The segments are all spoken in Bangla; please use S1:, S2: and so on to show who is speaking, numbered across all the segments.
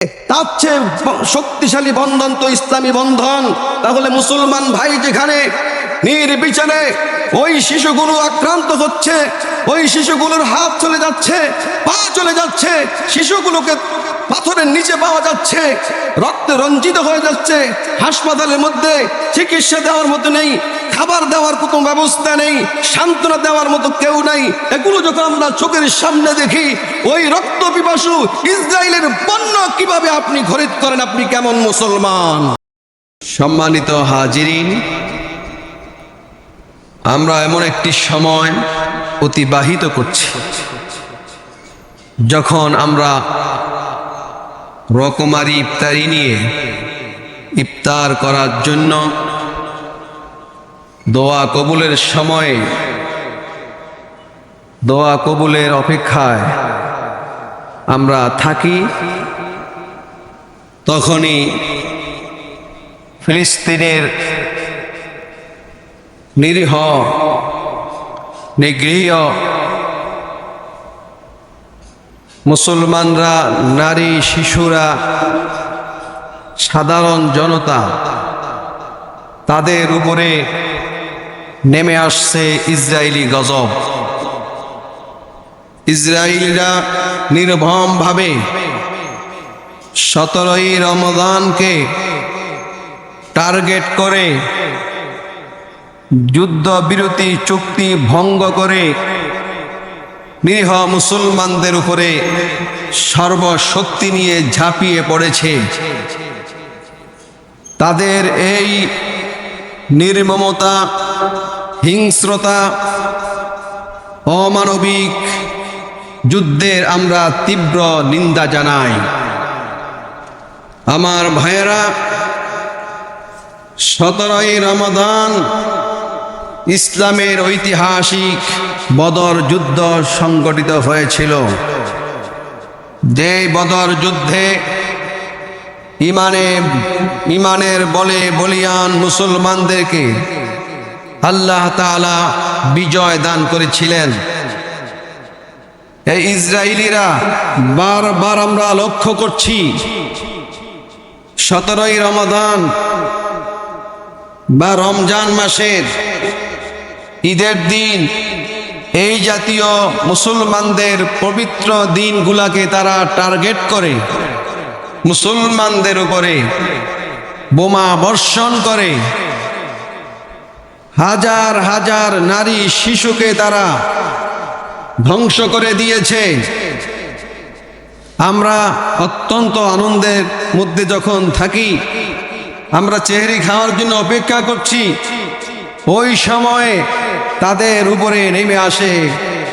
S1: তার চেয়ে শক্তিশালী বন্ধন তো ইসলামী বন্ধন। তাহলে মুসলমান ভাই যেখানে নির্বিচারে ওই শিশুগুলো আক্রান্ত হচ্ছে, ওই শিশুগুলোর হাত চলে যাচ্ছে, পা চলে যাচ্ছে, শিশুগুলোকে পাথরের নিচে পাওয়া যাচ্ছে, রক্তে রঞ্জিত হয়ে যাচ্ছে, হাসপাতালের মধ্যে চিকিৎসা দেওয়ার মতো নেই, খাবার দেওয়ার কোনো ব্যবস্থা নেই, সান্ত্বনা দেওয়ার মতো কেউ নাই, এগুলো যখন আমরা চোখের সামনে দেখি, ওই রক্ত পিপাসু ইসরায়েলের পণ্য কিভাবে আপনি খরিদ করেন? আপনি কেমন মুসলমান? সম্মানিত হাজিরিন, আমরা এমন একটি সময় অতিবাহিত করছি যখন আমরা রকমারি ইফতারি নিয়ে ইফতার করার জন্য দোয়া কবুলের সময়ে, দোয়া কবুলের অপেক্ষায় আমরা থাকি। তখনই ফিলিস্তিনের নিরীহ নিগৃহীত মুসলমানরা, নারী, শিশুরা, সাধারণ জনতা, তাদের উপরে নেমে আসছে ইসরায়েলি গজব। ইসরায়েলিরা নির্মমভাবে 17ই রমজানকে টার্গেট করে যুদ্ধবিরতি চুক্তি ভঙ্গ করে নিরীহ মুসলমানদের উপরে সর্বশক্তি নিয়ে ঝাঁপিয়ে পড়েছে। তাদের এই নির্মমতা, হিংস্রতা, অমানবিক যুদ্ধের আমরা তীব্র নিন্দা জানাই। আমার ভাইয়েরা, 17ই রমাদান ইসলামের ঐতিহাসিক বদর যুদ্ধ সংগঠিত হয়েছিল। যে বদর যুদ্ধে ইমানের বলে বলিয়ান মুসলমানদেরকে আল্লাহ তাআলা বিজয় দান করেছিলেন। এই ইসরায়েলিরা বারবার আমরা লক্ষ্য করছি, 17ই রমাদান বা রমজান মাসের ঈদের দিন এই জাতীয় মুসলমানদের পবিত্র দিনগুলাকে তারা টার্গেট করে মুসলমানদের উপরে বোমা বর্ষণ করে, হাজার হাজার নারী শিশুকে তারা ধ্বংস করে দিয়েছে। আমরা অত্যন্ত আনন্দের মধ্যে যখন থাকি, আমরা সেহরি খাওয়ার জন্য অপেক্ষা করছি, ওই সময়ে তাদের উপরে নেমে আসে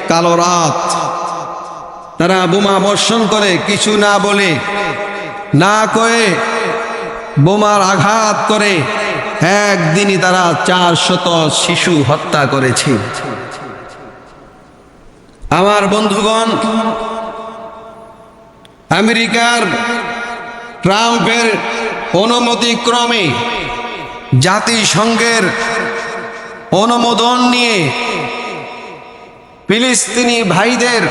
S1: কালো রাত। তারা বোমা বর্ষণ করে, কিছু না বলে না কয়ে বোমার আঘাত করে একদিনই তারা 400 শিশু হত্যা করেছে। আমার বন্ধুগণ, আমেরিকার ট্রাম্পের অনুমতিক্রমে জাতিসংঘের অনুমোদন নিয়ে ফিলিস্তিনি ভাইদের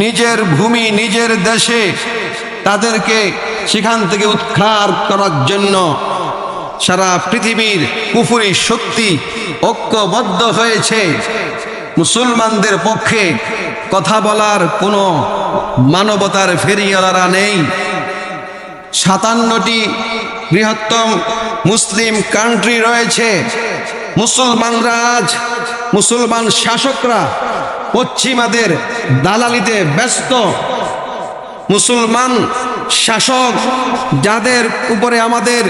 S1: নিজের ভূমি, নিজের দেশে তাদেরকে সেখান থেকে উৎখাত করার জন্য সারা পৃথিবীর কুফরি শক্তি ঐক্যবদ্ধ হয়েছে। মুসলমানদের পক্ষে কথা বলার কোনো মানবতার ফেরিওয়ালা নেই। 57টি বৃহত্তম মুসলিম কান্ট্রি রয়েছে। মুসলমানরা আজ, মুসলমান শাসকরা পশ্চিমাদের দালালিতে ব্যস্ত। মুসলমান শাসক, যাদের উপরে আমাদের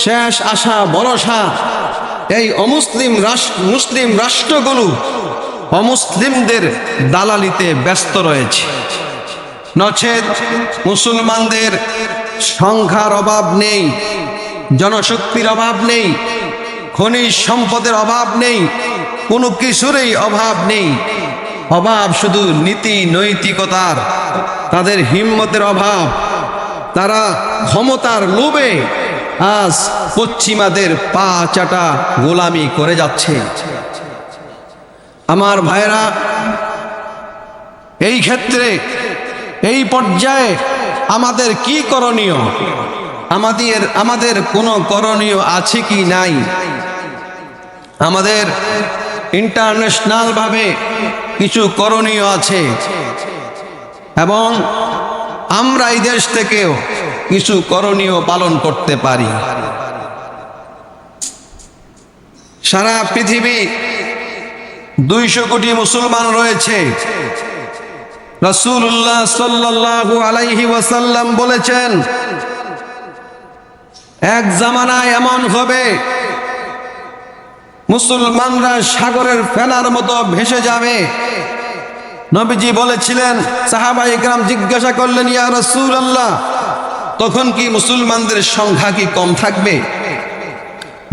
S1: শেষ আশা ভরসা, এই মুসলিম রাষ্ট্রগুলো অমুসলিমদের দালালিতে ব্যস্ত রয়েছে। নচেত মুসলমানদের সংখ্যার অভাব নেই, জনশক্তির অভাব নেই, খনিজ সম্পদের অভাব নেই, কোনো কিছুরই অভাব নেই। অভাব শুধু নীতি নৈতিকতার, তাদের হিম্মতের অভাব। তারা ক্ষমতার লোভে আজ পশ্চিমাদের পা চাটা গোলামি করে যাচ্ছে। আমার ভাইরা, এই ক্ষেত্রে, এই পর্যায়ে আমাদের কি করণীয়, আমাদের কোনো করণীয় আছে কি নাই? আমাদের ইন্টারন্যাশনাল ভাবে কিছু করণীয় আছে এবং আমরা এই দেশ থেকেও কিছু করণীয় পালন করতে পারি। সারা পৃথিবী 200 কোটি মুসলমান রয়েছে। রাসূলুল্লাহ সাল্লাল্লাহু আলাইহি ওয়াসাল্লাম বলেছেন, এক জামানায় এমন হবে মুসলমানরা সাগরের ফেনার মতো ভেসে যাবে। নবীজি বলেছিলেন, সাহাবায়ে ইকরাম জিজ্ঞাসা করলেন, ইয়া রাসূলুল্লাহ, তখন কি মুসলমানদের সংখ্যা কি কম থাকবে?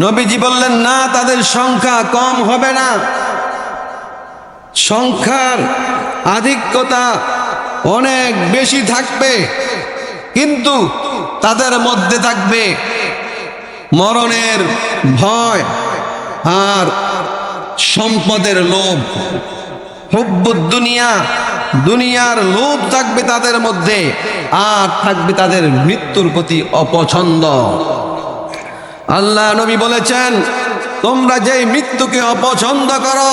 S1: নবীজি বললেন, না, তাদের সংখ্যা কম হবে না, সংখ্যার আধিক্যতা অনেক বেশি থাকবে, কিন্তু তাদের মধ্যে থাকবে মরণের ভয় আর সম্পদের লোভ। হুব্বুদ দুনিয়া, দুনিয়ার লোভ থাকবে তাদের মধ্যে, আর থাকবে তাদের মৃত্যুর প্রতি অপছন্দ। আল্লাহ নবী বলেছেন, তোমরা যেই মৃত্যুকে অপছন্দ করো,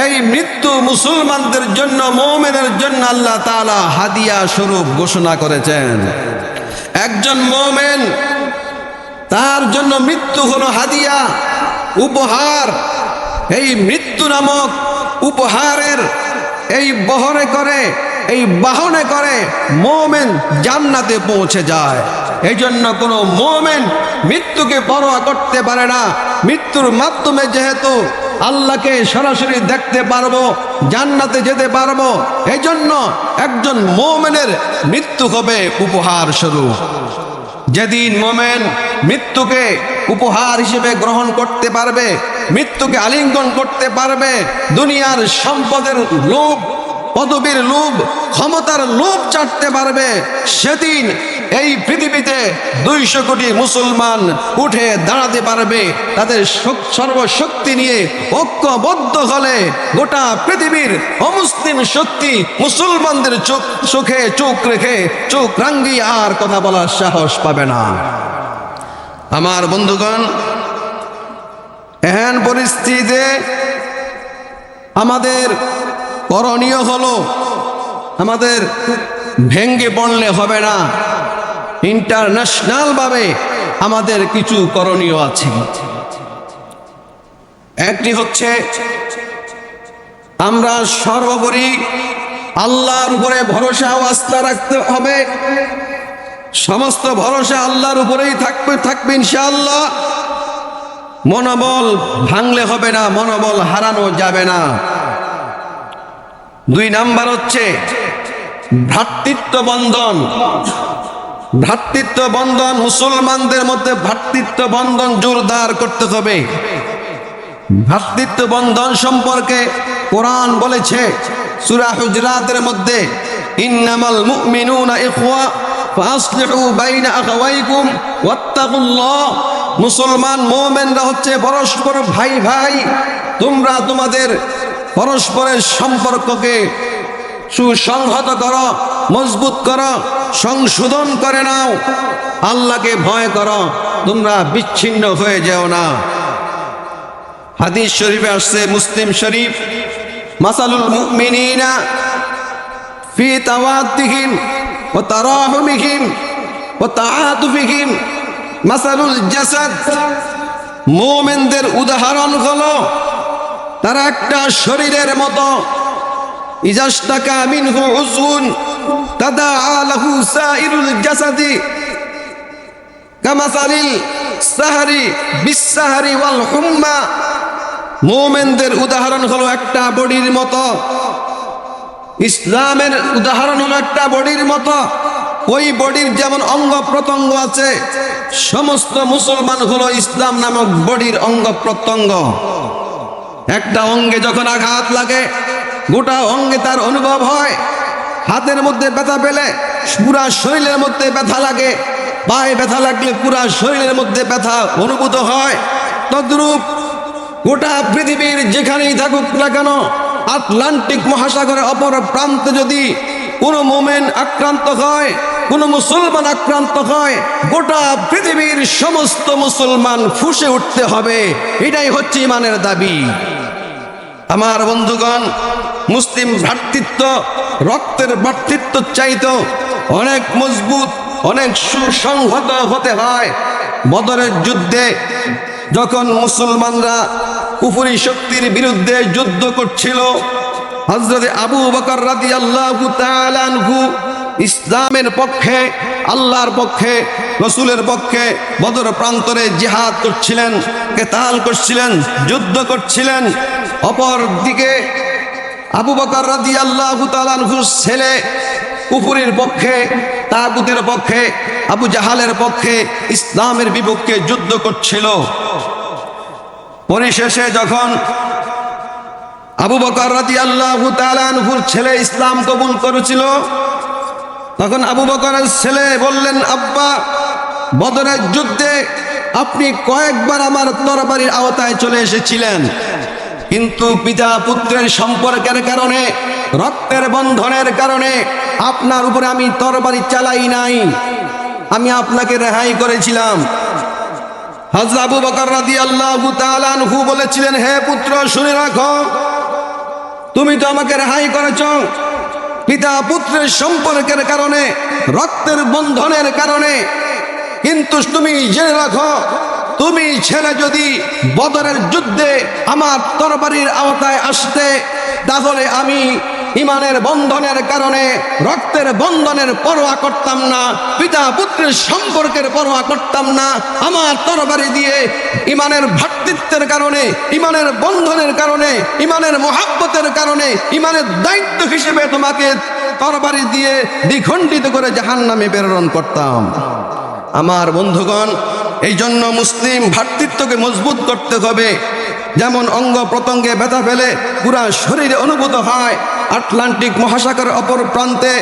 S1: এই মৃত্যু মুসলমানদের জন্য, মুমিনের জন্য আল্লাহ তাআলা হাদিয়া স্বরূপ ঘোষণা করেছেন। একজন মুমিন, তার জন্য মৃত্যু হলো হাদিয়া, উপহার। এই মৃত্যু নামক উপহারের এই বহরে করে, এই বাহনে করে মুমিন জান্নাতে পৌঁছে যায়। এই জন্য কোনো মুমিন মৃত্যুকে পরোয়া করতে পারে না। মৃত্যুর মাধ্যমে যেহেতু আল্লাহকে সরাসরি দেখতে পারবো, জান্নাতে যেতে পারবো, এই জন্য একজন মুমিনের মৃত্যু হবে উপহার স্বরূপ। যেদিন মুমিন মৃত্যুকে উপহার হিসেবে গ্রহণ করতে পারবে, মৃত্যুকে আলিঙ্গন করতে পারবে, দুনিয়ার সম্পদের লোভ, পদবীর লোভ, ক্ষমতার লোভ চাটতে পারবে, সেদিন এই পৃথিবীতে 200 কোটি মুসলমান উঠে দাঁড়াতে পারবে। তাদের সর্বশক্তি নিয়ে ঐক্যবদ্ধ হলে গোটা পৃথিবীর অমুসলিম শক্তি মুসলমানদের চোখে চোখ রেখে চোখ রাঙ্গিয়ে আর কথা বলার সাহস পাবে না। আমার বন্ধুগণ, এহেন পরিস্থিতিতে আমাদের করণীয় হলো, আমাদের ভেঙ্গে পড়লে হবে না, ইন্টারন্যাশনাল ভাবে আমাদের কিছু করণীয় আছে। একটি হচ্ছে, আমরা সর্বোপরি আল্লাহর উপরে ভরসা ও আস্থা রাখতে হবে। সমস্ত ভরসা আল্লাহর উপরেই থাকবে ইনশাআল্লাহ। মনোবল ভাঙলে হবে না, মনোবল হারানো যাবে না। 2 নাম্বার হচ্ছে ভ্রাতৃত্ব বন্ধন। ভ্রাতৃত্ব বন্ধন, মুসলমানদের মধ্যে ভ্রাতৃত্ব বন্ধন জোরদার করতে হবে। ভ্রাতৃত্ব বন্ধন সম্পর্কে কোরআন বলেছে সূরা হুজরাতের মধ্যে, ইন্নামাল মুমিনুনা ইখওয়া ফাসলিহু বাইনা আখাওয়াইকুম ওয়াত্তাকুল্লাহ। মুসলমান মুমিনরা হচ্ছে পরস্পর ভাই ভাই, তোমরা তোমাদের পরস্পরের সম্পর্ককে সুসংহত করো, মজবুত করো, সংশোধন করে নাও, আল্লাহকে ভয় করো, তোমরা বিচ্ছিন্ন হয়ে যেও না। হাদিস শরীফে আসছে, মুসলিম শরীফ, মাসালুল মুমিনিনা ফি তাওয়াদ্দিহিম ওয়া তারাহুমিহিম ওয়া তাআতুফিহিম মাসালুল জাসাদ। মুমিনদের উদাহরণ হলো তারা একটা শরীরের মতো, ইজাশতাকা মিনহু উযউন তাদাআ লাহু সাইরুল জাসাদি কামাসালিল সাহরি বিসসাহরি ওয়াল হুম্মা। মুমিনদের উদাহরণ হলো একটা বডির মতো, ইসলামের উদাহরণ হলো একটা বডির মতো। ওই বডির যেমন অঙ্গ প্রত্যঙ্গ আছে, সমস্ত মুসলমান হলো ইসলাম নামক বডির অঙ্গ প্রত্যঙ্গ। একটা অঙ্গে যখন আঘাত লাগে, গোটা অঙ্গে তার অনুভব হয়। হাতের মধ্যে ব্যথা পেলে পুরা শরীরের মধ্যে ব্যথা লাগে, পায়ে ব্যথা লাগলে পুরা শরীরের মধ্যে ব্যথা অনুভূত হয়। তদ্রূপ গোটা পৃথিবীর যেখানেই থাকুক না কেন, আটলান্টিক মহাসাগরের অপর প্রান্তে যদি কোনো মুমিন আক্রান্ত হয়, কোন মুসলমান আক্রান্ত হয়, গোটা পৃথিবীর সমস্ত মুসলমান ফুঁসে উঠতে হবে। এটাই হচ্ছে ইমানের দাবি। আমার বন্ধুগণ, মুসলিম ভ্রাতৃত্ব রক্তের ভ্রাতৃত্ব চাইতো অনেক মজবুত, অনেক সুসংহত হতে হয়। বদরের যুদ্ধে যখন মুসলমানরা কুফরি শক্তির বিরুদ্ধে যুদ্ধ করছিল, হযরত আবু বকর রাদিয়াল্লাহু তাআলা আনহু ইসলামের পক্ষে, আল্লাহর পক্ষে, রাসূলের পক্ষে বদর প্রান্তরে জিহাদ করছিলেন, কিতাল করছিলেন, যুদ্ধ করছিলেন। অপর দিকে আবু বকর রাদিয়াল্লাহু তাআলা আনহুর ছেলে কুফরির পক্ষে, তাগুতের পক্ষে, আবু জাহালের পক্ষে, ইসলামের বিপক্ষে যুদ্ধ করছিল। পরিশেষে যখন আবু বকর রাদিয়াল্লাহু তাআলা আনহুর ছেলে ইসলাম কবুল করেছিল, তখন আবু বকরের ছেলে বললেন, আব্বা, বদরের যুদ্ধে আপনি কয়েকবার আমার তরবারির আওতায় চলে এসেছিলেন, কিন্তু পিতা পুত্রের সম্পর্কের কারণে, রক্তের বন্ধনের কারণে আপনার উপরে আমি তরবারি চালাই নাই, আমি আপনাকে রেহাই করেছিলাম। হযরত আবু বকর রাদিয়াল্লাহু তাআলা আনহু বলেছিলেন, হে পুত্র, শুনে রাখো, তুমি তো আমাকে রেহাই করেছ পিতা পুত্রের সম্পর্কের কারণে, রক্তের বন্ধনের কারণে, কিন্তু তুমি জেনে রাখো, তুমি ছেলে যদি বদরের যুদ্ধে আমার তরবারির আওতায় আসতে, তাহলে আমি ইমানের বন্ধনের কারণে, রক্তের বন্ধনের পরোয়া করতাম না, পিতা পুত্রের সম্পর্কের পরোয়া করতাম না, আমার তরবারি দিয়ে ইমানের ভ্রাতৃত্বের কারণে, ইমানের বন্ধনের কারণে, ইমানের মহাব্বতের কারণে, ইমানের দায়িত্ব হিসেবে তোমাকে তরবারি দিয়ে দ্বিখণ্ডিত করে জাহান্নামে প্রেরণ করতাম। আমার বন্ধুগণ, এই জন্য মুসলিম ভ্রাতৃত্বকে মজবুত করতে হবে। যেমন অঙ্গ প্রত্যঙ্গে ব্যথা ফেলে পুরা শরীরে অনুভূত হয়, আটলান্টিক মহাসাগরের অপর প্রান্তে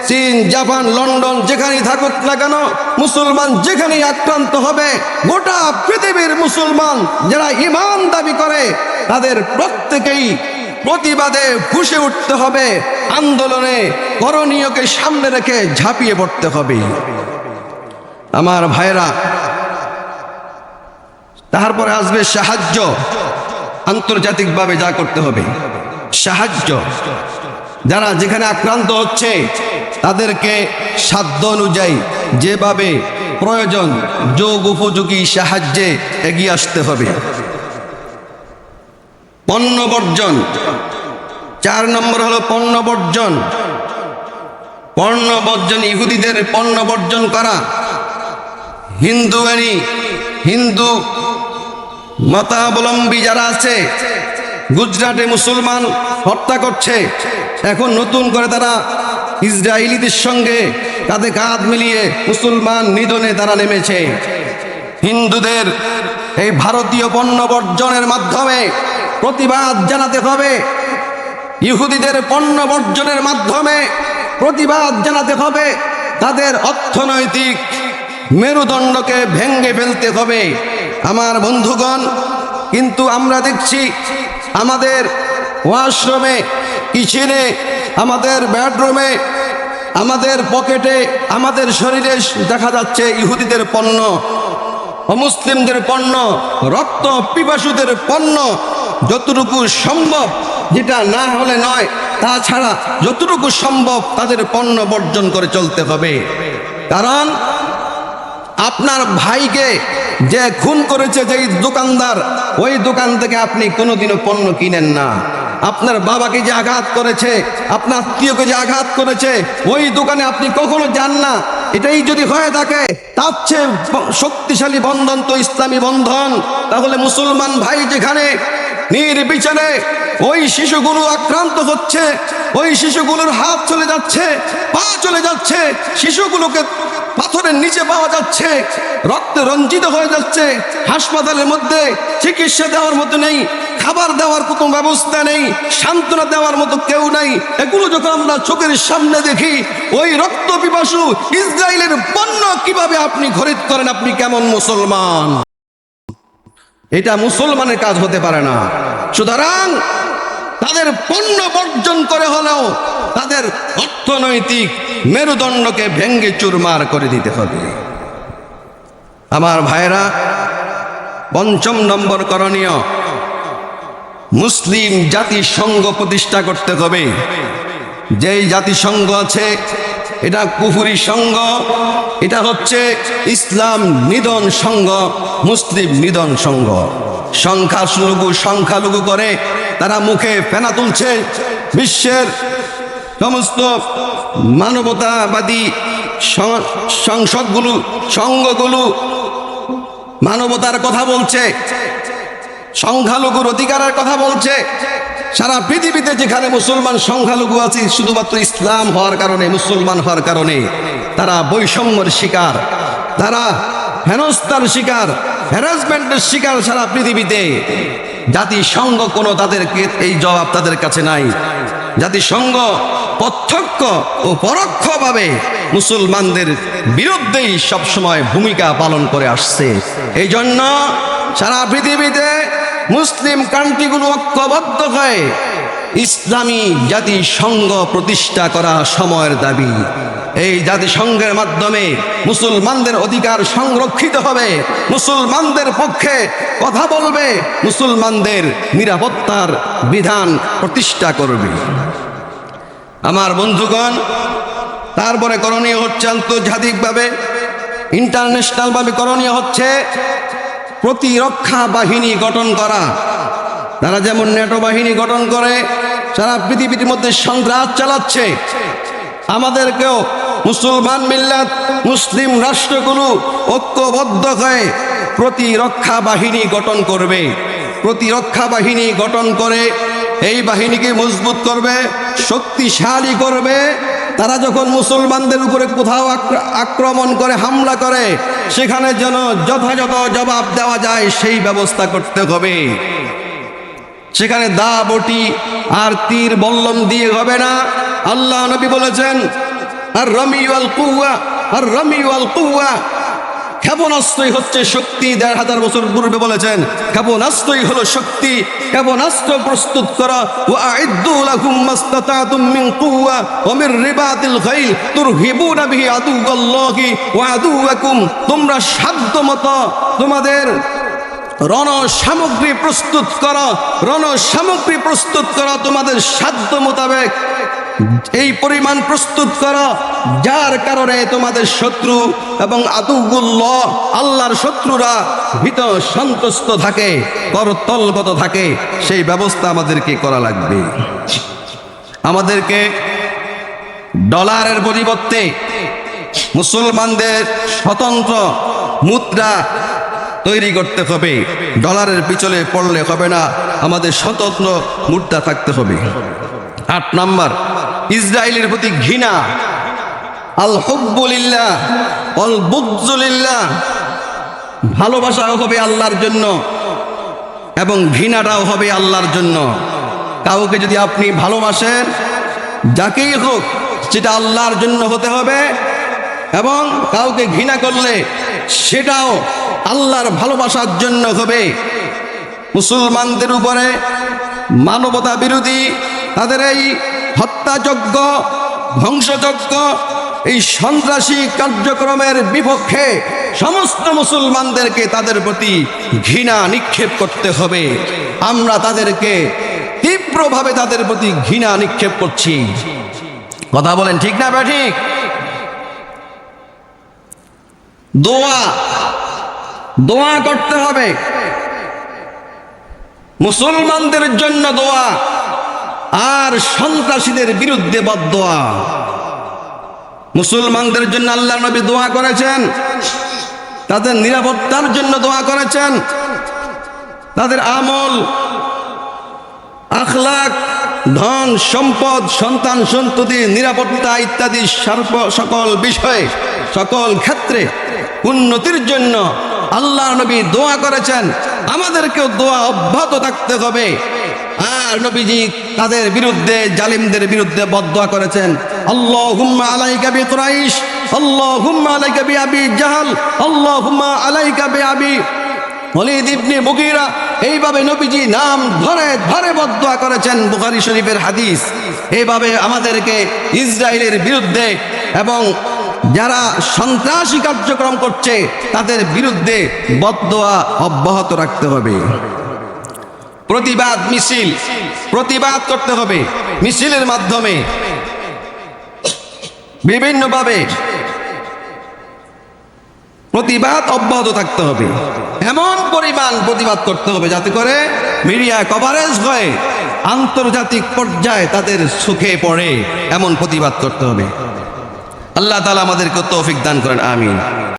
S1: চীন, জাপান, লন্ডন যেখানেই থাকুক না কেন, মুসলমান যেখানেই আক্রান্ত হবে, গোটা পৃথিবীর মুসলমান যারা ঈমান দাবি করে, তাদের প্রত্যেকেই প্রতিবাদে ফুঁসে উঠতে হবে, আন্দোলনে করণীয়কে সামনে রেখে ঝাঁপিয়ে পড়তে হবে। আমার ভাইরা, তারপরে আসবে সাহায্য। আন্তর্জাতিকভাবে যা করতে হবে সাহায্য, যারা যেখানে আক্রান্ত হচ্ছে তাদেরকে সাধ্য অনুযায়ী যেভাবে প্রয়োজন যোগ উপযোগী সাহায্যে এগিয়ে আসতে হবে। পণ্য বর্জন, 4 নম্বর হলো পণ্য বর্জন। পণ্য বর্জন, ইহুদিদের পণ্য বর্জন করা। হিন্দু মতাবলম্বী যারা আছে, গুজরাটে মুসলমান হত্যা করছে, এখন নতুন করে তারা ইসরায়েলিদের সঙ্গে কাঁধে কাঁধ মিলিয়ে মুসলমান নিধনে তারা নেমেছে। হিন্দুদের এই ভারতীয় পণ্য বর্জনের মাধ্যমে প্রতিবাদ জানাতে হবে, ইহুদিদের পণ্য বর্জনের মাধ্যমে প্রতিবাদ জানাতে হবে, তাদের অর্থনৈতিক মেরুদণ্ডকে ভেঙে ফেলতে হবে। আমার বন্ধুগণ, কিন্তু আমরা দেখছি আমাদের ওয়াশরুমে, কিচেনে, আমাদের বেডরুমে, আমাদের পকেটে, আমাদের শরীরে দেখা যাচ্ছে ইহুদিদের পণ্য, অমুসলিমদের পণ্য, রক্ত পিপাসুদের পণ্য। যতটুকু সম্ভব, যেটা না হলে নয়, তাছাড়া যতটুকু সম্ভব তাদের পণ্য বর্জন করে চলতে হবে। কারণ আপনার ভাইকে যে খুন করেছে যেই দোকানদার, ওই দোকান থেকে আপনি কোনোদিনও পণ্য কিনেন না। আপনার বাবাকে যে আঘাত করেছে, আপনার আত্মীয়কে যে আঘাত করেছে, ওই দোকানে আপনি কখনো যান না। এটাই যদি হয়ে থাকে, তার চেয়ে শক্তিশালী বন্ধন তো ইসলামী বন্ধন। তাহলে মুসলমান ভাই যেখানে নির্বিচারে ওই শিশুগুলো আক্রান্ত হচ্ছে, ওই শিশুগুলোর হাত চলে যাচ্ছে, পা চলে যাচ্ছে, শিশুগুলোকে পাথরের নিচে পাওয়া যাচ্ছে, রক্তে রঞ্জিত হয়ে যাচ্ছে, হাসপাতালের মধ্যে চিকিৎসা দেওয়ার মতো নেই, খাবার দেওয়ার কোনো ব্যবস্থা নেই, সান্ত্বনা দেওয়ার মতো কেউ নাই। এগুলো যখন আমরা চোখের সামনে দেখি, ওই রক্ত পিপাসু ইসরায়েলের পণ্য কিভাবে আপনি খরিদ করেন? আপনি কেমন মুসলমান? এটা মুসলমানের কাজ হতে পারে না। সুতরাং তাদের পণ্য বর্জন করে হলেও তাদের অর্থনৈতিক মেরুদণ্ডকে ভেঙ্গে চুরমার করে দিতে হবে। আমার ভাইরা, ৫ম নম্বর করণীয়, মুসলিম জাতিসংঘ প্রতিষ্ঠা করতে হবে। যেই জাতিসংঘ আছে এটা কুফরি সংঘ, এটা হচ্ছে ইসলাম নিধন সংঘ, মুসলিম নিধন সংঘ। সংখ্যালঘু করে তারা মুখে ফেনা তুলছে। বিশ্বের সমস্ত মানবতাবাদী সংসদগুলো, সংঘগুলো মানবতার কথা বলছে, সংখ্যালঘুর অধিকারের কথা বলছে। সারা পৃথিবীতে যেখানে মুসলমান সংখ্যালঘু আছে, শুধুমাত্র ইসলাম হওয়ার কারণে, মুসলমান হওয়ার কারণে তারা বৈষম্যের শিকার, তারা হেনস্থার শিকার, হ্যারাসমেন্টের শিকার সারা পৃথিবীতে। জাতিসংঘ কোনো তাদেরকে এই জবাব তাদের কাছে নাই। জাতিসংঘ প্রত্যক্ষ ও পরোক্ষভাবে মুসলমানদের বিরুদ্ধেই সবসময় ভূমিকা পালন করে আসছে। এই জন্য সারা পৃথিবীতে মুসলিম কান্ট্রিগুলো ঐক্যবদ্ধ হয়ে ইসলামী জাতিসংঘ প্রতিষ্ঠা করা সময়ের দাবি। এই জাতিসংঘের মাধ্যমে মুসলমানদের অধিকার সংরক্ষিত হবে, মুসলমানদের পক্ষে কথা বলবে, মুসলমানদের নিরাপত্তার বিধান প্রতিষ্ঠা করবে। আমার বন্ধুগণ, তারপরে করণীয় হচ্ছে আন্তর্জাতিকভাবে, ইন্টারন্যাশনালভাবে করণীয় হচ্ছে প্রতিরক্ষা বাহিনী গঠন করা। তারা যেমন ন্যাটো বাহিনী গঠন করে সারা পৃথিবীর মধ্যে সন্ত্রাস চালাচ্ছে, আমাদেরকেও মুসলমান মিল্লাত, মুসলিম রাষ্ট্রগুলো ঐক্যবদ্ধ হয়ে প্রতিরক্ষা বাহিনী গঠন করবে। প্রতিরক্ষা বাহিনী গঠন করে এই বাহিনীকে মজবুত করবে, শক্তিশালী করবে। তারা যখন মুসলমানদের উপরে কোথাও আক্রমণ করে, হামলা করে, সেখানে যেন যথাযথ জবাব দেওয়া যায় সেই ব্যবস্থা করতে হবে। সেখানে দা বটি আর তীর বল্লম দিয়ে হবে না। আল্লাহ নবী বলেছেন, আর রমি ওয়াল কুওয়া, আর রমি ওয়াল কুওয়া, ক্ষেপণাস্ত্রই হচ্ছে শক্তি। ১৫০০ বছর পূর্বে বলেছেন ক্ষেপণাস্ত্রই হলো শক্তি। ক্ষেপণাস্ত্র প্রস্তুত করা, ওয়া আইদ্দু লাকুম মাসতাতাতুম মিন কুওয়া ওয়া মির রিবাতিল খাইল তুরহিবুনা বিহি আদুওয়াল্লাহি ওয়া আদুওয়াকুম, তোমরা সাধ্যমতো তোমাদের রণ সামগ্রী প্রস্তুত করো, রণ সামগ্রী প্রস্তুত করো, তোমাদের সাধ্য মোতাবেক এই পরিমাণ প্রস্তুত করো, যার কারণে তোমাদের শত্রু এবং আদুউল্লাহ, আল্লাহর শত্রুরা ভীত সন্ত্রস্ত থাকে, করতলগত থাকে। সেই ব্যবস্থা আমাদেরকে করা লাগবে। আমাদেরকে ডলারের পরিবর্তে মুসলমানদের স্বতন্ত্র মুদ্রা তৈরি করতে হবে। ডলারের পিছনে পড়লে হবে না, আমাদের স্বতন্ত্র মুদ্রা থাকতে হবে। ৮ নাম্বার, ইসরায়েলের প্রতি ঘৃণা। আল হুব্বুলিল্লাহ ওয়াল বুগযুলিল্লাহ, ভালোবাসাও হবে আল্লাহর জন্য এবং ঘৃণাটাও হবে আল্লাহর জন্য। কাউকে যদি আপনি ভালোবাসেন, যাকেই হোক, সেটা আল্লাহর জন্য হতে হবে, এবং কাউকে ঘৃণা করলে সেটাও আল্লাহর ভালোবাসার জন্য হবে। মুসলমানদের উপরে মানবতা বিরোধী তাদের এই হত্যাযজ্ঞ, ধ্বংসযজ্ঞ, এই সন্ত্রাসী কার্যক্রমের বিপক্ষে সমস্ত মুসলমানদেরকে তাদের প্রতি ঘৃণা নিক্ষেপ করতে হবে। আমরা তাদেরকে তীব্রভাবে তাদের প্রতি ঘৃণা নিক্ষেপ করছি। কথা বলেন ঠিক না ঠিক? দোয়া করতে হবে, মুসলমানদের জন্য দোয়া, আর সন্ত্রাসীদের বিরুদ্ধে বদদোয়া। মুসলমানদের জন্য আল্লাহ নবী দোয়া করেছেন, তাদের নিরাপত্তার জন্য দোয়া করেছেন, তাদের আমল, আখলাক, ধন সম্পদ, সন্তান সন্ততি, নিরাপত্তা ইত্যাদি সকল বিষয়ে, সকল ক্ষেত্রে উন্নতির জন্য আল্লাহ নবী দোয়া করেছেন। আমাদেরকেও দোয়া অব্যাহত থাকতে হবে। আর নবীজি তাদের বিরুদ্ধে, জালিমদের বিরুদ্ধে বদদোয়া করেছেন, আল্লাহুম্মা আলাইকা বিকুরাইশ, আল্লাহুম্মা আলাইকা বিআবি জাহল, আল্লাহুম্মা আলাইকা বিআবি ওয়ালিদ ইবনে মুগীরা এইভাবে নবীজি নাম ধরে ধরে বদদুয়া করেছেন, বুখারী শরীফের হাদিস। এইভাবে আমাদেরকে ইসরায়েলের বিরুদ্ধে এবং যারা সন্ত্রাসী কার্যক্রম করছে তাদের বিরুদ্ধে বদদুয়া অব্যাহত রাখতে হবে। প্রতিবাদ মিছিল, প্রতিবাদ করতে হবে, মিছিলের মাধ্যমে বিভিন্নভাবে প্রতিবাদ অব্যাহত থাকতে হবে। এমন পরিমাণ প্রতিবাদ করতে হবে যাতে করে মিডিয়া কভারেজ হয়, আন্তর্জাতিক পর্যায়ে তাদের চোখে পড়ে, এমন প্রতিবাদ করতে হবে। আল্লাহ তাআলা আমাদেরকে তৌফিক দান করেন, আমিন।